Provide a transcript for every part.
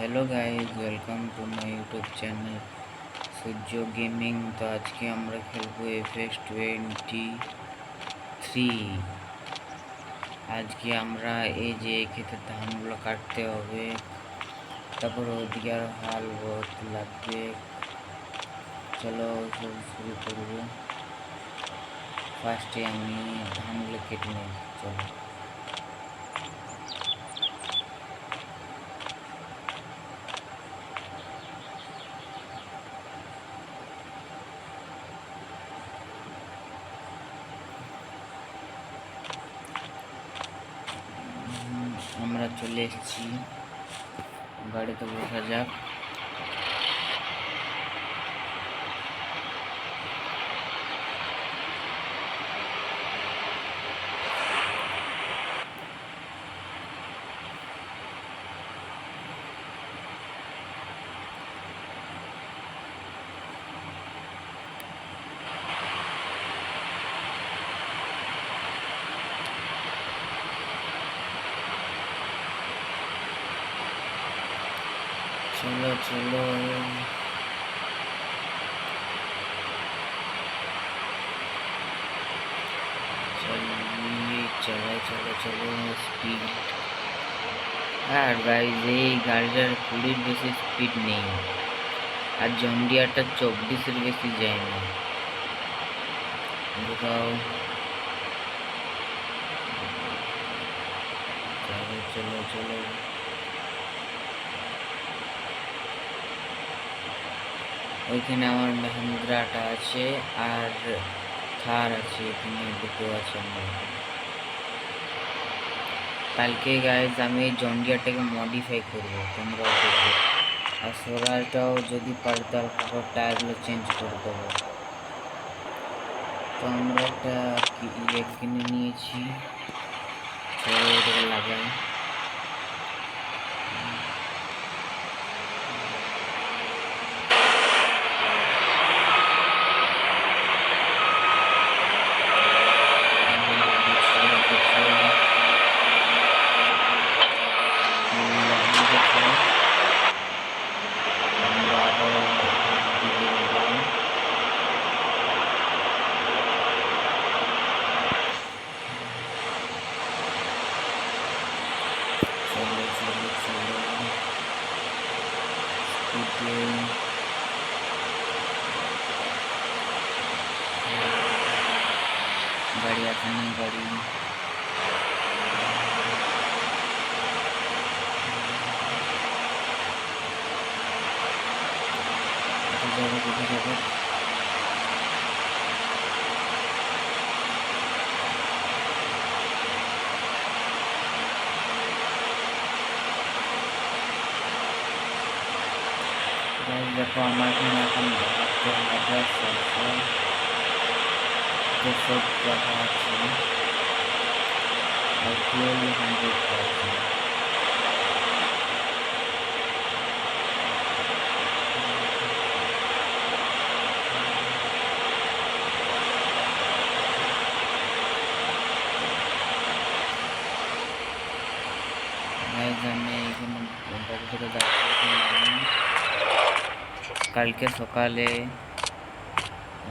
Hello guys, welcome to my YouTube channel Surya gaming. तो आज के আমরা খেলবো FX23। আজকে আমরা এই যে ক্ষেতের ধানগুলো কাটতে হবে, তারপর ওদিকে আর হাল লাগবে। চলো শুরু করবো। ফার্স্টে আমি ধানগুলো কেটে নেব। চলো আমরা চলে এসেছি, গাড়িতে বসা যাক। চলো চলো চলো চলো চলো স্পিড। আর গাইজ এই গাড়িটার 20-র বেশি স্পিড নেই, আর জন ডিয়ারটা 24-এর বেশি যায় না। ঢুকাও। চলো চলো চলো ওইখানে আমার মহিন্দ্রাটা আছে আর থার আছে, এখানে দুটো আছে। আমার কালকে গাইজ আমি জন ডিয়ারটাকে মডিফাই করবো, তোমরাও দেখবে। আর সোরালটাও যদি পারি তাহলে টায়ারগুলো চেঞ্জ করে দেবো। তো আমরা একটা কিনে নিয়েছি, চলো এটাকে লাগাই। गाड़ी आती नहीं, गाड़ी जगह देखो हमारे এখন सब जगह আছে আর ফুয়েল 100%। আমি এখানে বাড়ি থেকে কালকে সকালে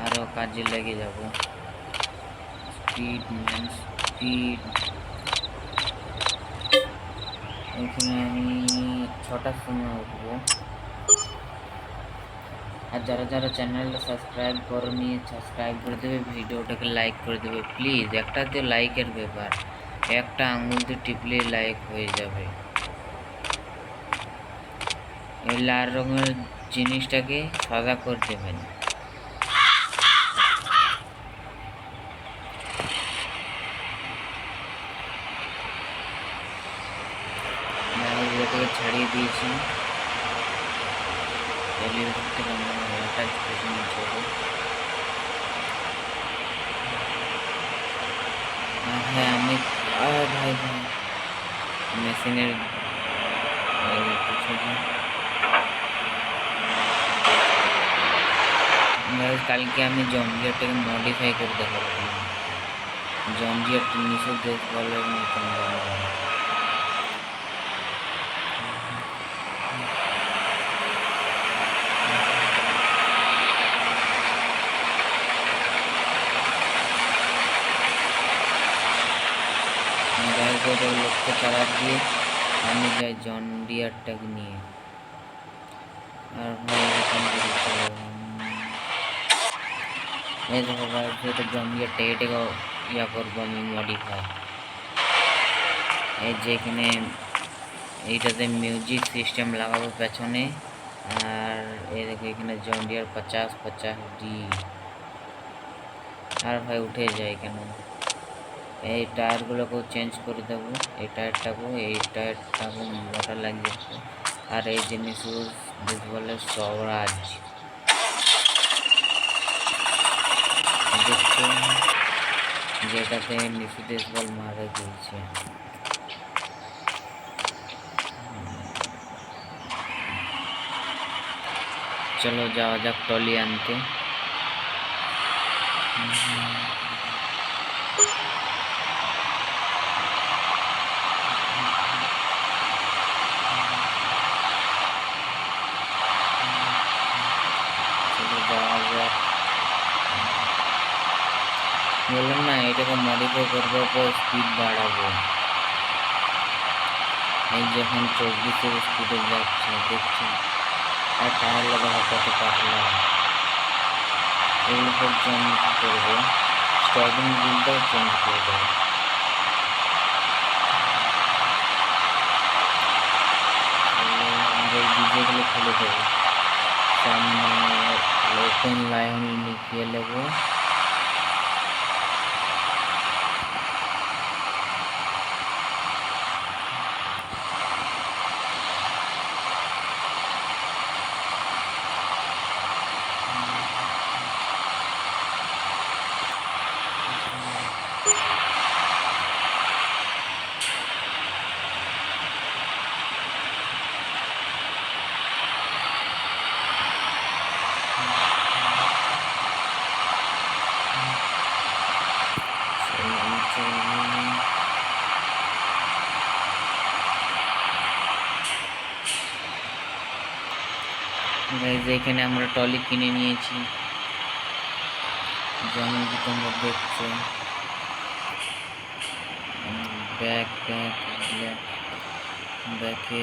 আরও কাজে লেগে যাব। স্পিড এখানে আমি 6টার সময় উঠবো। আর যারা যারা চ্যানেলটা সাবস্ক্রাইব করনি সাবস্ক্রাইব করে দেবে, ভিডিওটাকে লাইক করে দেবে প্লিজ। একটাতে লাইকের ব্যাপার, একটা আঙুল দিয়ে টিপলে লাইক হয়ে যাবে। এই লাল রঙের জিনিসটাকে সাদা করে দেবেন। এটাকে ছাড়িয়ে দিয়েছি, হ্যাঁ আমি ভাই মেশিনের কালকে আমি জন ডিয়ারটাকে মডিফাই করে দেখাবো। জন ডিয়ারটা নিচে দেখভালের মতন আস্তে চালা দিয়ে আমি যাই জন ডিয়ারটাকে নিয়ে। আর ভাই এরকম করে চলো, এই দেখো ভাই সেটা জন ডিয়ারটা এটাকেও ইয়া করবো আমি মডিফাই। এই যে এখানে এইটাতে মিউজিক সিস্টেম লাগাবো পেছনে। আর এই দেখো এখানে জন ডিয়ার 50-50D। আর ভাই উঠে যায় কেন? এই টায়ারগুলোকেও চেঞ্জ করে দেবো, এই টায়ারটাকেও মোটা লাগিয়ে দেবো। আর এই জিনিস বলে স্বরাজ দেখছো, যেটাতে নিশিদেশ বল মারা গিয়েছে। চলো যাওয়া যাক টলি আনতে। চলো যাওয়া যাক। বললাম না এটাকে মডিফাই করবো, পর স্পিড বাড়াবো। এই যখন 24-এর স্পিডে যাচ্ছে দেখছি, আর টায়ার লাগা কত পাতলা। এগুলো সব চেঞ্জ করবো, স্টার্টিং হুইলটাও চেঞ্জ করে দেবো। আর এই ডিজেগুলো খুলে দেবো, সামনে ওপেন লাইন লিখিয়ে নেবো। এখানে আমরা টলি কিনে নিয়েছি, যেমন কি তোমরা দেখছো।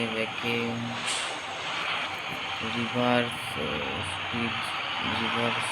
ব্যাকে রিভার্স স্পিড, রিভার্স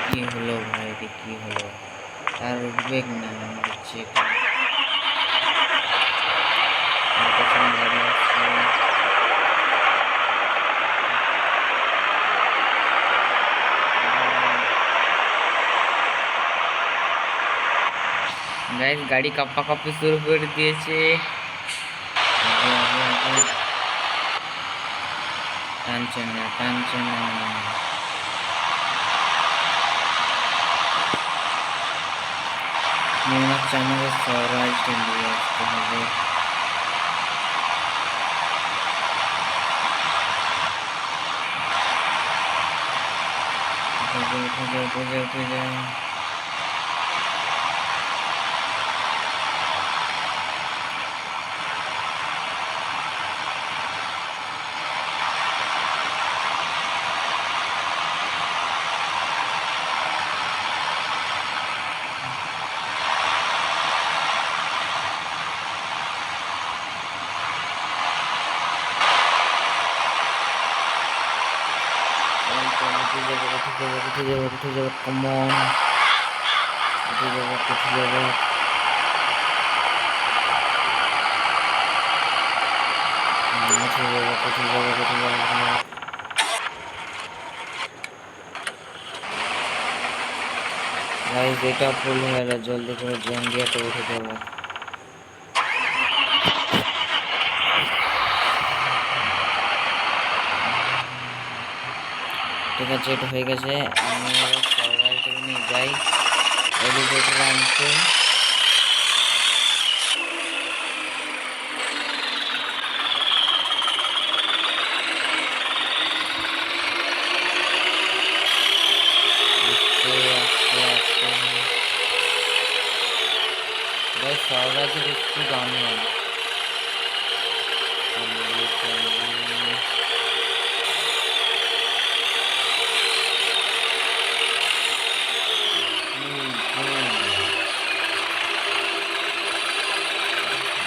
কি হলো ভাই, এটা কি হলো? আর উঠবে না হচ্ছে গাইস, গাড়ি কাপ্পা কাপ্পি শুরু করে দিয়েছে। টানছে না, টানছে না। মনে হচ্ছে আমাকে স্বরাজটা নিয়ে আসতে হবে। উঠে যাও। উঠে যাবো, কমন। উঠে যাবো। গাইস এটা ফুল হয়ে গেল, জলদি করে জন্ডিয়াটা উঠে যাবো। ঠিক আছে, এটা হয়ে গেছে। আমি এবার সার্ভারটাকে নিয়ে যাই এলিভেটর আনতে। भाई सावरा की रिस्की गाने हैं।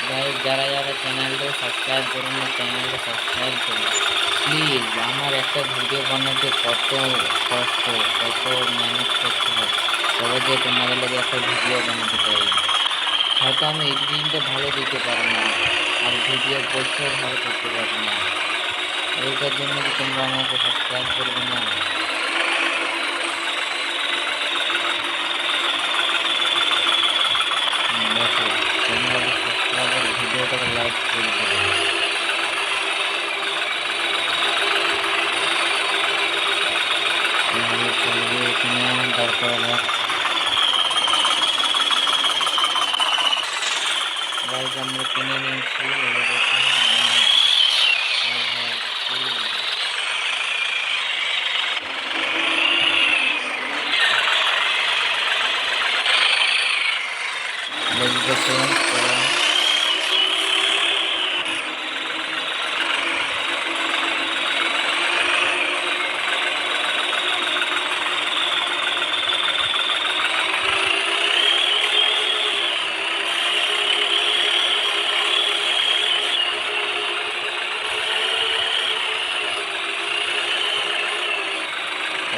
भाई যারা যারা চ্যানেলটা সাবস্ক্রাইব করুন না, চ্যানেলটা সাবস্ক্রাইব করুন প্লিজ। আমার একটা ভিডিও বানাতে কত কষ্ট, কত মেহনত করতে হয়, তবে যে তোমাদের লাগে একটা ভিডিও বানাতে পারি। হয়তো আমি এডিটিংটা ভালো দিতে পারি না, আর ভিডিও পোস্টও ভালো করতে পারি না, এইটার জন্য কি তোমরা আমাকে সাবস্ক্রাইব করবে না? দেখো, তোমরা সাবস্ক্রাইবার ভিডিওটাকে লাইক করে দেবে। চলবে এখানে দরকার হবে। গাইজ আমরা কিনে নিয়েছি, এবার দেখুন দেখতেছেন।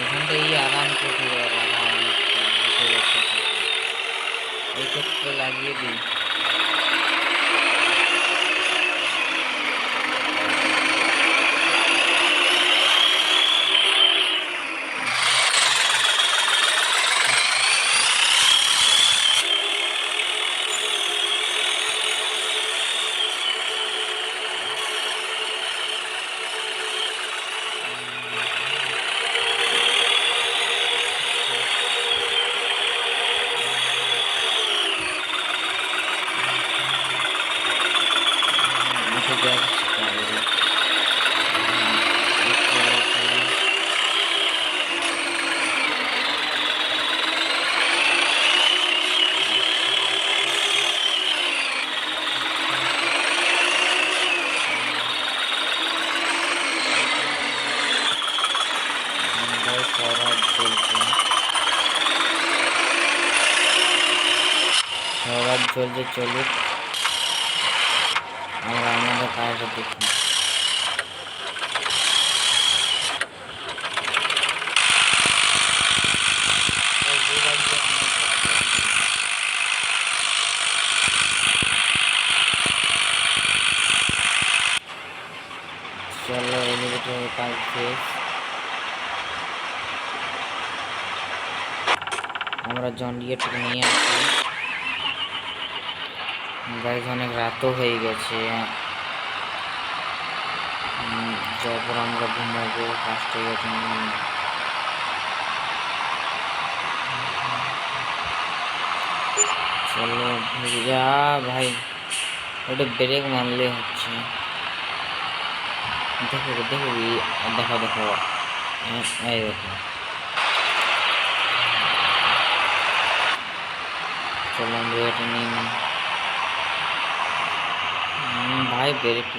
এখানটা এই আরাম করতে এই ক্ষেত্রে লাগিয়ে দিই। সরাজ চলছে, চলুক, আমরা আমাদের কাজটা দেখি। চলো এলিভেটরের কাজ শেষ, আমরা জন্ডিয়ারটাকে নিয়ে আসি। গাইজ অনেক রাতও হয়ে গেছে, তারপর আমরা ঘুমাবো 5টা গেছে। চলো যা ভাই, ওটা ব্রেক মারলে হচ্ছে। দেখো দেখো দেখো দেখো, এই দেখো। চলো আমরা এটা নিয়ে নিই ভাই, ব্রেক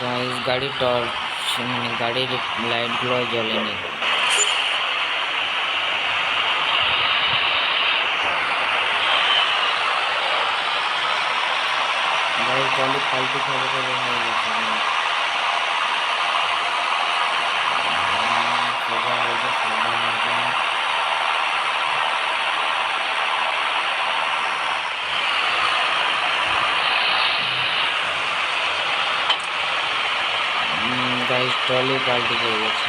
গাইস, গাড়ির টর্চ মানে গাড়ির লাইটগুলো জ্বলেনি। গাড়ির টলি ফালতু খবর হয়ে গেছে। গাইস ট্রলি পাল্টি হয়ে গেছে।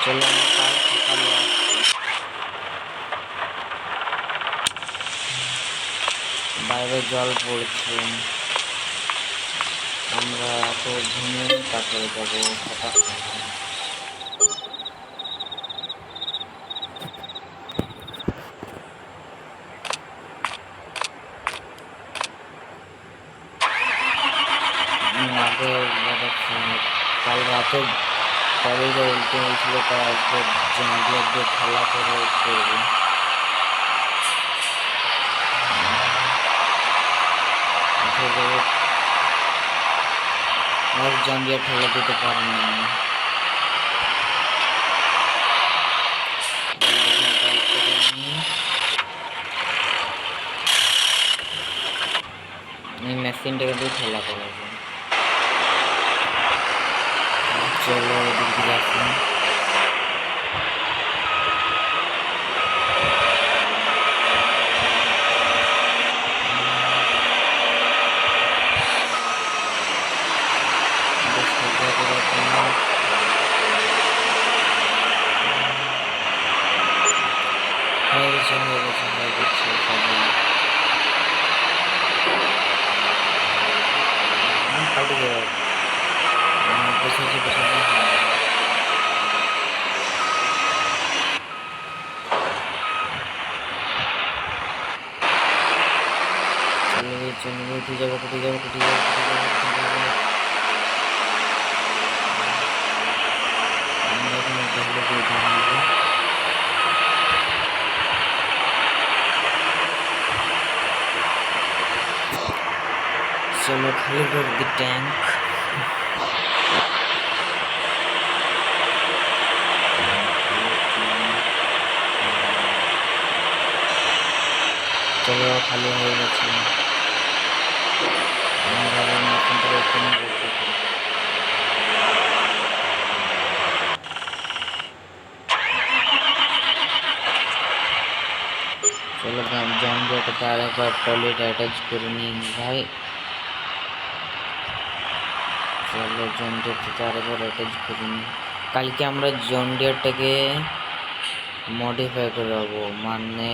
চলো আমরা কাল সকালে আসছি। বাইরে জল পড়ছে, আমরা তো ঘুমিয়ে তারপরে যাবো হঠাৎ। কাল রাতে কলেজে উল্টে হয়েছিল, তারপর জঙ্গলের দিয়ে খেলা করে করবো। আর জঙ্গিয়া ঠেলা দিতে পারি না। এই মেশিনটাকে দিয়ে খেলা করাবো। চলো এদিক দিয়ে আসুন। হয়ে গেছে হয়ে গেছে হয়ে গেছে পাল্টে যাবে। বসেছি বসেছি। উঠে যাবো উঠে যাবো উঠে যাবো উঠে যাবো উঠে যাবো। আমরা এখানে দেখলে দিয়ে জানাবো। चलो खाली कर दी टैंक। चलो खाली हो गए। चलो जॉन डियर तारे पर टॉयलेट अटैच करनी भाई। चलो जॉन डियर तारे पर अटैच करनी। कल के আমরা जॉन डियरটাকে মডিফাই করব, মানে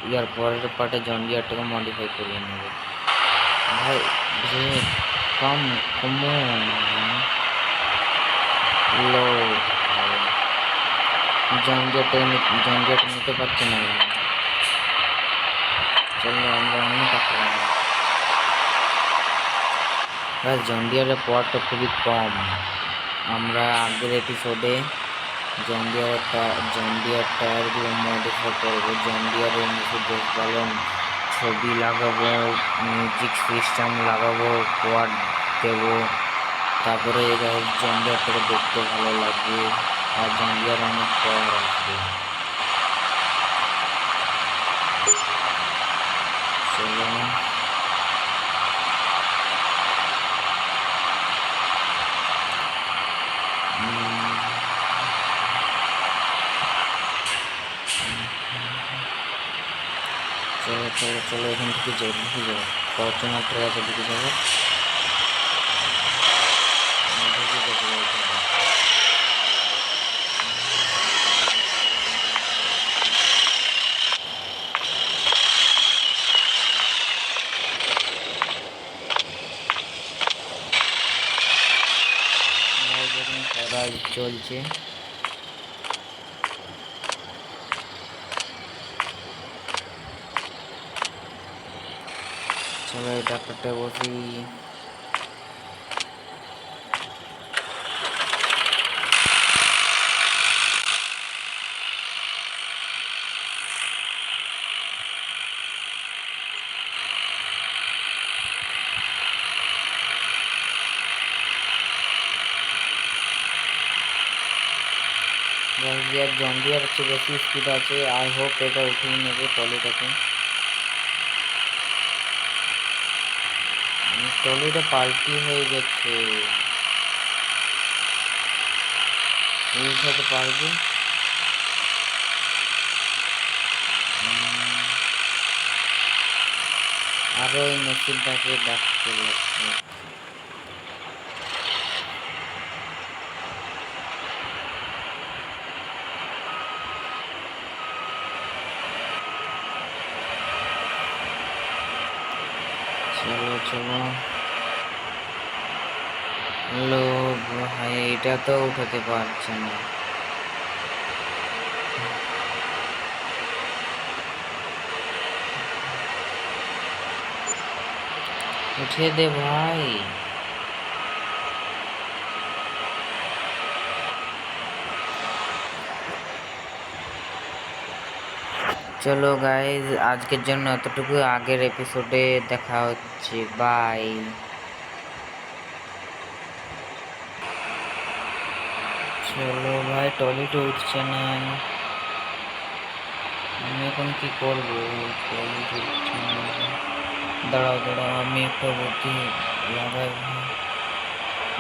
ইয়ার পরের পার্টে জন ডিয়ারটাকে মডিফাই করে নেব ভাই। কম কমন লো জন ডিয়ারটা নিতে পারছি না। চলো আমরা অন্য টাকা ভাই। জন ডিয়ারের পাওয়ারটা খুবই কম। আমরা আগের এপিসোডে জন ডিয়ার টায়ারগুলো মডিফাই করবো। জন ডিয়ারের নিচে ভালো ছবি লাগাবো, মিউজিক সিস্টেম লাগাবো, কোয়াড দেবো। তারপরে জন ডিয়ারটাকে দেখতে ভালো লাগবে আর জন ডিয়ার অনেক পাওয়ার আসবে। চলো চলো চলো চলো এখান থেকে যাবো ফরচুনারটার কাছে দিকে যাবো। কাজ চলছে। চলো এই ট্রাক্টরটা বসি। জন্ডিয়ার হচ্ছে বেশি স্পিড আছে। আই হোপ এটা উঠিয়ে নেবে ট্রলিটাকে। ট্রলিটা পাল্টি হয়ে গেছে, উঠাতে পারবে? আরো এই মেশিনটাকে ডাকতে লাগছে। চলো চলো। হ্যালো ভাই, এটা তো উঠাতে পারছে না। উঠিয়ে দে ভাই। চলো গাইজ, আজকের জন্য এতটুকু। আগের এপিসোডে দেখা হচ্ছে, বাই। চলো ভাই, টয়লেটে উঠছে না, আমি এখন কি করবো? টয়লেটে উঠছে না। দাঁড়াও দাঁড়াও, আমি একটা বুদ্ধি লাগাই।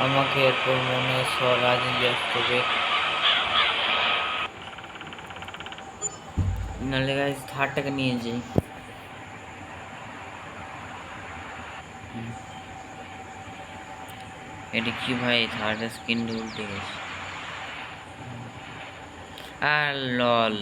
আমাকে এরপর মনে হয় স্বরাজ নিয়ে আসতে হবে, নাহলে গাইজ থার্ডটাকে নিয়ে যাই। এটা কি ভাই, থার্ড স্ক্রিন উল্টে গেছে। আর লল,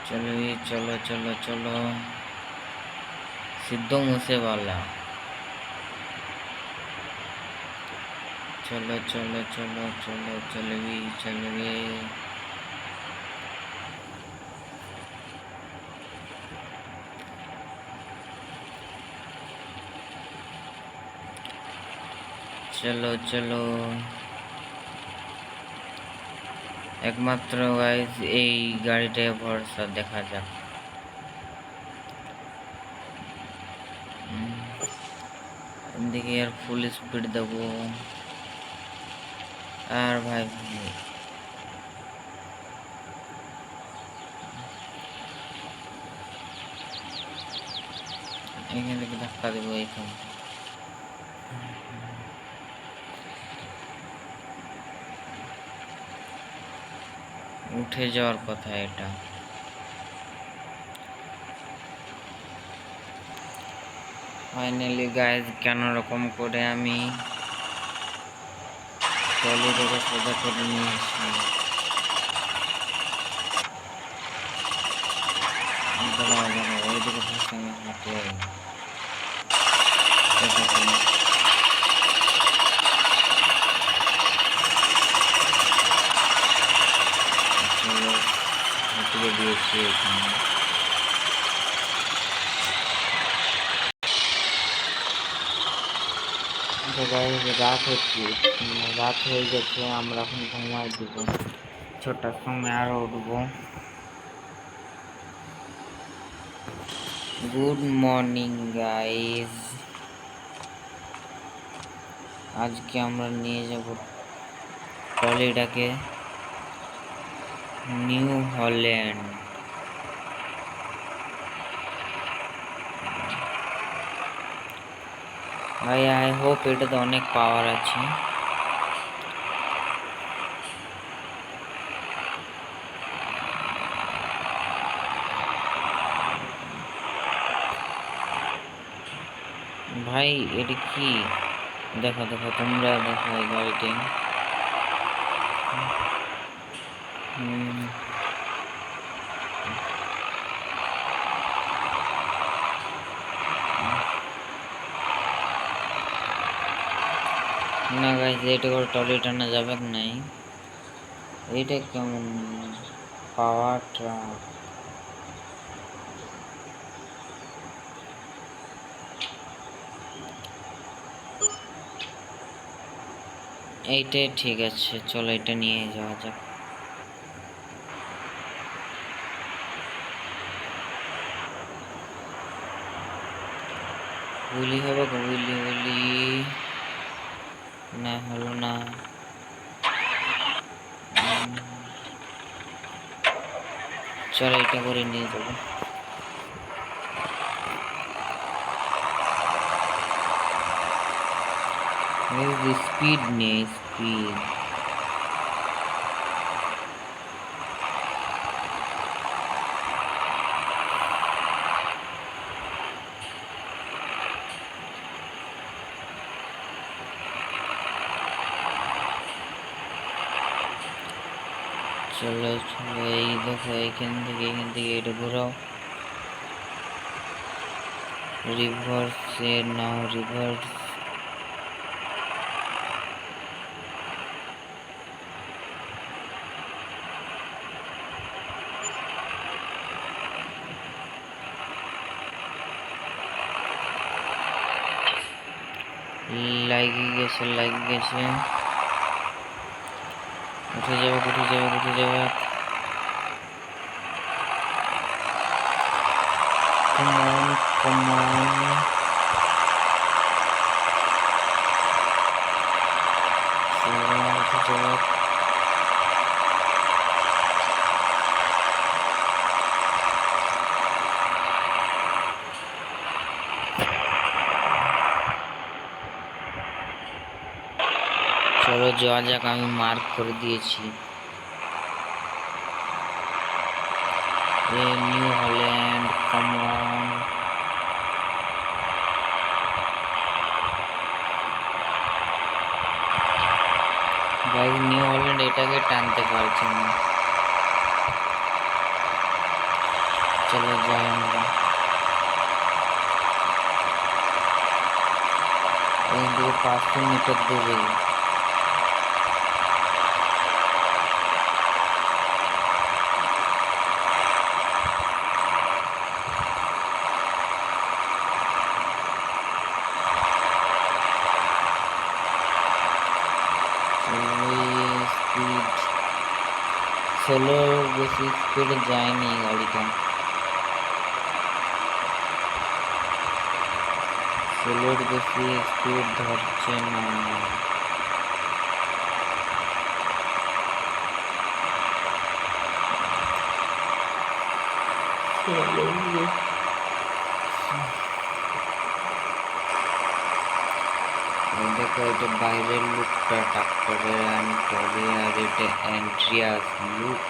चलो ये चलो चलो चलो, सिद्धू मूसेवाला। चलो चलो चलो चलो चलवी चलवे। चलो चलो, একমাত্র গাইজ এই গাড়িটায় ভরসা, দেখা যাক। এদিকে আর ফুল স্পিড দেবো। আর ভাই এখান থেকে ধাক্কা দেবো, এখান উঠে যাওয়ার কথা এটা। ফাইনালি গাইজ, কেন রকম করে আমি ট্রলিটাকে সোজা করে নিয়ে আসি। দাঁড়াও দাঁড়াও, ওইদিকে সঙ্গে হাঁটে। চলো দিয়েছি এখানে। রাত হয়ে গেছে, আমরা এখন ঘুমাই দিব। ছোটার সময় আরো উঠবো। গুড মর্নিং গাইজ, আজকে আমরা নিয়ে যাব ট্রলিটাকে নিউ হল্যান্ড। ভাই আই হোপ এটাতে অনেক পাওয়ার আছে। ভাই এটা কি? দেখো দেখো, তোমরা দেখো এই গাড়িটি। না গাইস, এটা করে টলি টানা যাবে নাই। এইটা কেমন পাওয়ার ট্রাক? এইটাই ঠিক আছে, চলো এটা নিয়ে যাওয়া যাক। গুলি হবে, গুলি গুলি না হলো না। চলো এটা করে নিয়ে যাবো। স্পিড নেই, স্পিড চলো চলো, এই দেখো এখান থেকে এটা ঘোরাও। রিভার্সে নাও, রিভার্স। লাগিয়ে গেছে, লাগিয়ে গেছে। উঠে যাবে, উঠে যাবে, উঠে যাবে। Come on, come on. চলো যাওয়া যাক, আমি মার্ক করে দিয়েছি। New Holland, come on. ভাই নিউ হল্যান্ড এটাকে টানতে পারছে না। চলো যাই আমরা। এই দিকে 500 মিটার দূরে। ষোলো বেশি স্পিডে যায়নি গাড়িটা, ষোলোর বেশি স্পিড ধরছে না। দেখো এটা বাইরের লুকটা ট্রাক্টরের ট্রলি, আর এটা এন্ট্রিয়াস লুক।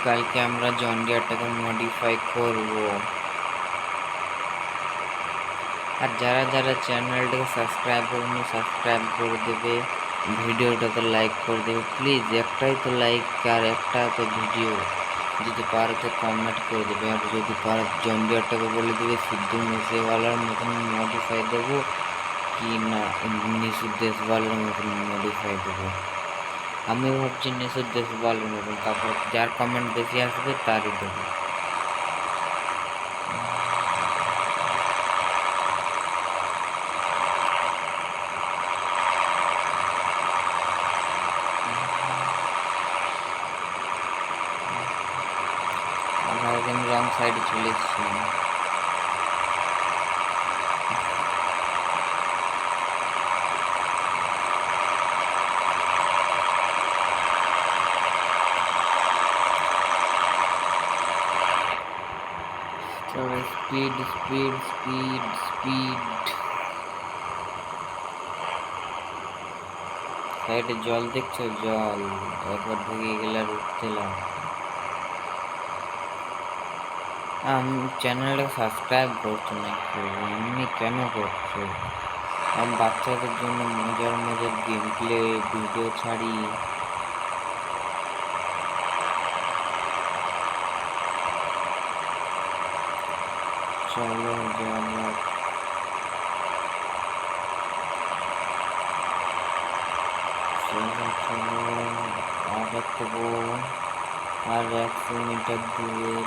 গাড়িকে আমরা জন ডিয়ারটাকে মডিফাই করব। আর যারা যারা চ্যানেলটাকে সাবস্ক্রাইব করুন, সাবস্ক্রাইব করে দেবে, ভিডিওটাকে লাইক করে দেবে প্লিজ। একটাই তো লাইক আর একটা তো ভিডিও, যদি পারো তো কমেন্ট করে দেবে। আর যদি পারো জন ডিয়ারটাকে বলে দেবে সিদ্ধু মুসেওয়ালার মতন মডিফাই দেবো কি না নিশু দেশওয়ালের মতন মডিফাই দেবো। আমি ভাবছি নিশু দেশওয়ালের মতন, তারপর যার কমেন্ট বেশি আসবে তারই দেবো। আমি রং সাইডে চলে এসেছি। Speed speed speed speed. সাইডে জল দেখছো, জল একবার ঢুকে গেলে আর উঠতে লাগে। আমি চ্যানেলটা সাবস্ক্রাইব করছো না, এমনি কেন করছো? আমি বাচ্চাদের জন্য মজার মজার গেম প্লে ভিডিও ছাড়ি। চলো যাওয়া যাক। চলো চলো আগাবো আর 100 মিটার দূর।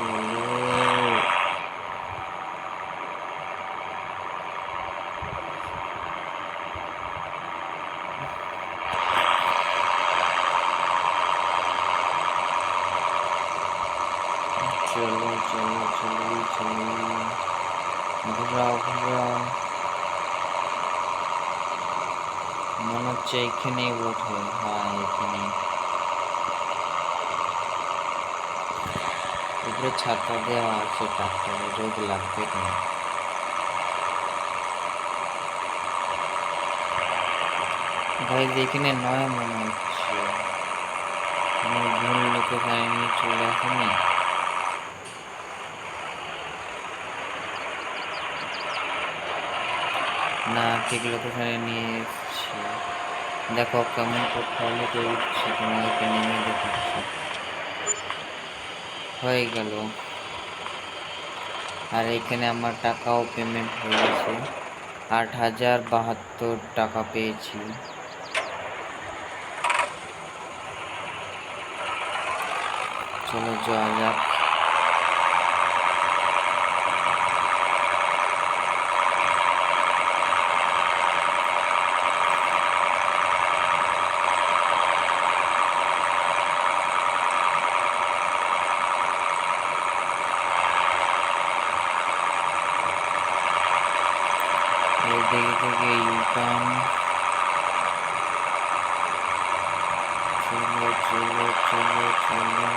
চলো চলো চলো চলো চলো ঘোরাও ঘোরাও। মনে হচ্ছে এখানে ওঠে। হ্যাঁ এখানে উপরে ছাতা দেওয়া আছে, ট্রাক্টরে রোদ লাগবে কেন। গাইজ এখানে নয় মনে হচ্ছে, ভুল লোকেশনে নিয়ে চলে আসেনি। না ঠিক লোকেশনে নিয়ে এসছি। দেখো কেমন টয়লেটে উঠছি, তোমাদেরকে নেমে দেখাচ্ছি। হয়ে গেল। আর এখানে আমার টাকাও পেমেন্ট হয়ে গেছে, 8,072 টাকা পেয়েছি। চলো যাওয়া যাক। দেখে থেকে ইউটার্ন। চলো চলো চলো চলো।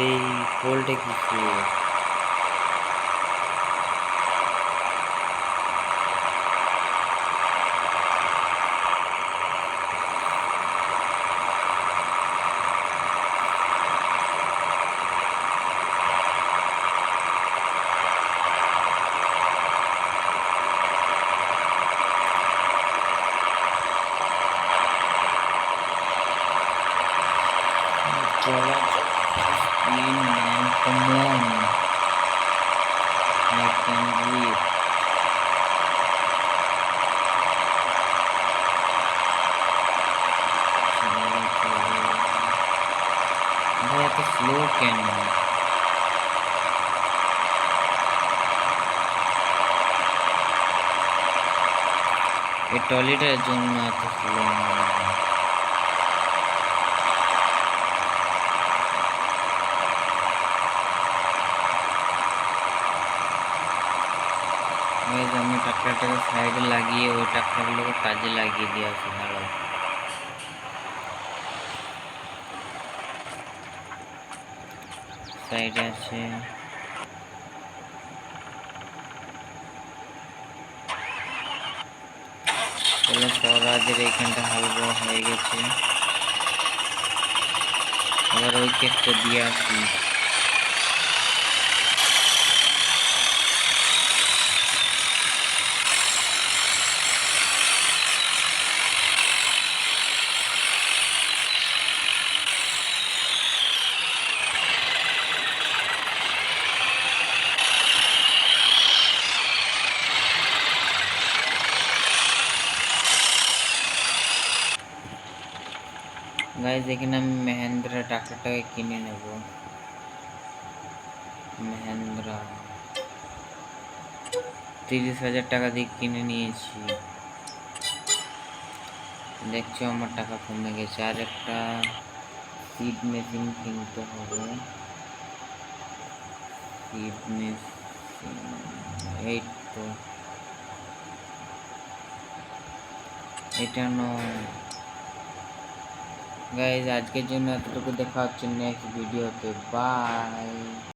এই পোলটা কিছু চলো। Man, come on. I can breathe. ভাই এত স্লো কেন? এই টয়লেটের জন্য এত স্লো। আমি ট্রাক্টরটাকে সাইডে লাগিয়ে ওই ট্রাক্টরগুলোকে কাজে লাগিয়ে দিয়ে আসি। ভালো সাইডে আছে। তাহলে স্বরাজের এইখানটা হালকা হয়ে গেছে। এবার ওই কেকটা দিয়ে আসি। গাইজ এখানে আমি মহেন্দ্রা ট্রাক্টরটাকে কিনে নেব। মহেন্দ্রা 30,000 টাকা দিয়ে কিনে নিয়েছি। দেখছো আমার টাকা কমে গেছে। আর একটা সিড মেশিন কিনতে হবে। সিড মেশিন এই তো এটা নয়। গাইজ আজকের জন্য এতটুকু, দেখা হচ্ছে নেক্সট ভিডিওতে। বাই।